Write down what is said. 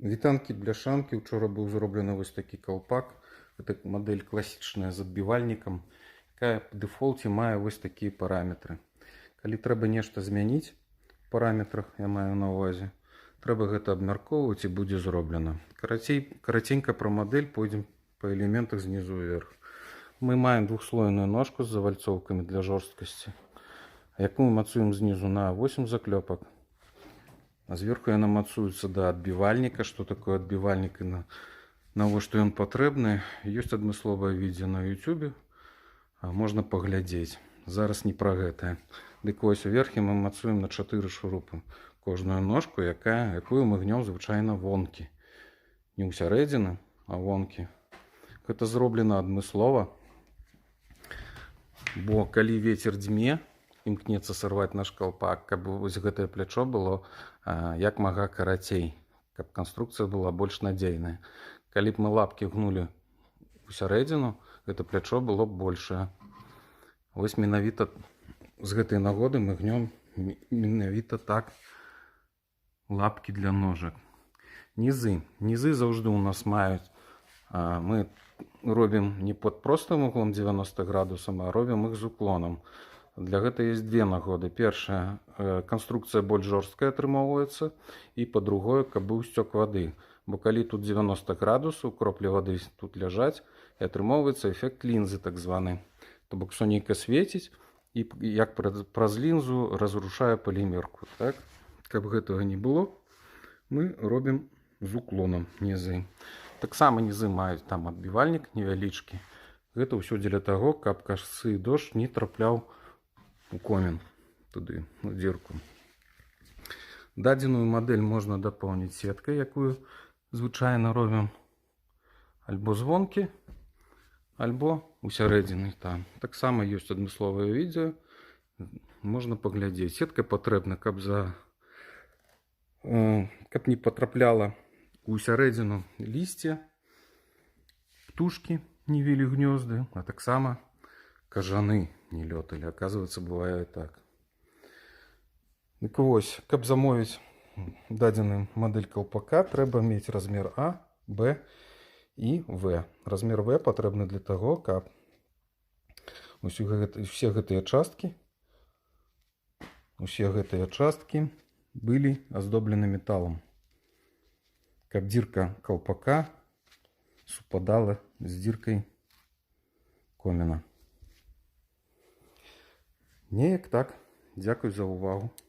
Вітанкі бляшанкі. Учора быў зроблены вось такі калпак. Гэта модель класічная з адбівальнікам, якая по дэфолце мае вось такія параметры. Калі трэба нешта змяніць в параметрах, я маю на увазе, трэба гэта абмяркоўваць і будзе зроблена. Караценька пра модель, пойдзем па элементах знізу вверх. Мы маем двухслойную ножку з завальцоўкамі для жорсткасці, якую мацуем знізу на 8 заклёпак. А зверху яна мацуецца да адбівальніка. Што такое адбівальнік і навошта ён патрэбны, ёсць адмысловае відэо на YouTube, можна паглядзець. Зараз не пра гэтае. Дык вось уверхе мы мацуем на 4 шурупы кожную ножку, якую мы гнём звычайна вонкі. Не ўсярэдзіны, а вонкі. Гэта зроблена адмыслова, бо калі вецер дзьме, імкнецца сарваць наш калпак, каб вось гэтае плячо было як мага карацей, каб канструкцыя была больш надзейная. Калі б мы лапкі гнулі ў сярэдзіну, гэта плячо было б большае. Вось менавіта з гэтай нагоды мы гнём менавіта так лапкі для ножак. Нізы заўжды у нас маюць, мы робім не пад простым углом 90 градусам, а робім іх з уклонам. Для гэта есть две нагоды. Першая, канструкцыя больш жорсткая атрымоўваецца, і па-другое, каб быў сцёк вады. Бо калі тут 90 градусаў, кроплі вады тут ляжаць, і атрымоўваецца эфект лінзы так званы. То бок сонейка свеціць, і як праз лінзу разрушае палімерку. Так? Каб гэтага не было, мы робім з уклонам нізы. Таксама нізы маюць там адбівальнік невялічкі. Гэта ўсё дзеля таго, каб касцы дождж не трапляў у комін, туды, у дзірку. Дадзеную модель можна дапоўніць сеткай, якую звычайна робім альбо звонкі, альбо усярэдзіны там. Таксама ёсць адмысловае відэо, можна паглядзець. Сетка патрэбна, каб не потрапляла у сярэдзіну лісце, птушкі не вілі гнёзды, а таксама кажаны не лёталі. Оказывается, бывае так. Дык вось, каб замовіць дадзеную модель калпака, трэба мець размер А, Б і В. Размер В патрэбны для таго, каб усе гэтыя часткі былі аздоблены металам. Каб дзірка калпака супадала з дзіркай коміна. Неяк так. Дзякуй за ўвагу.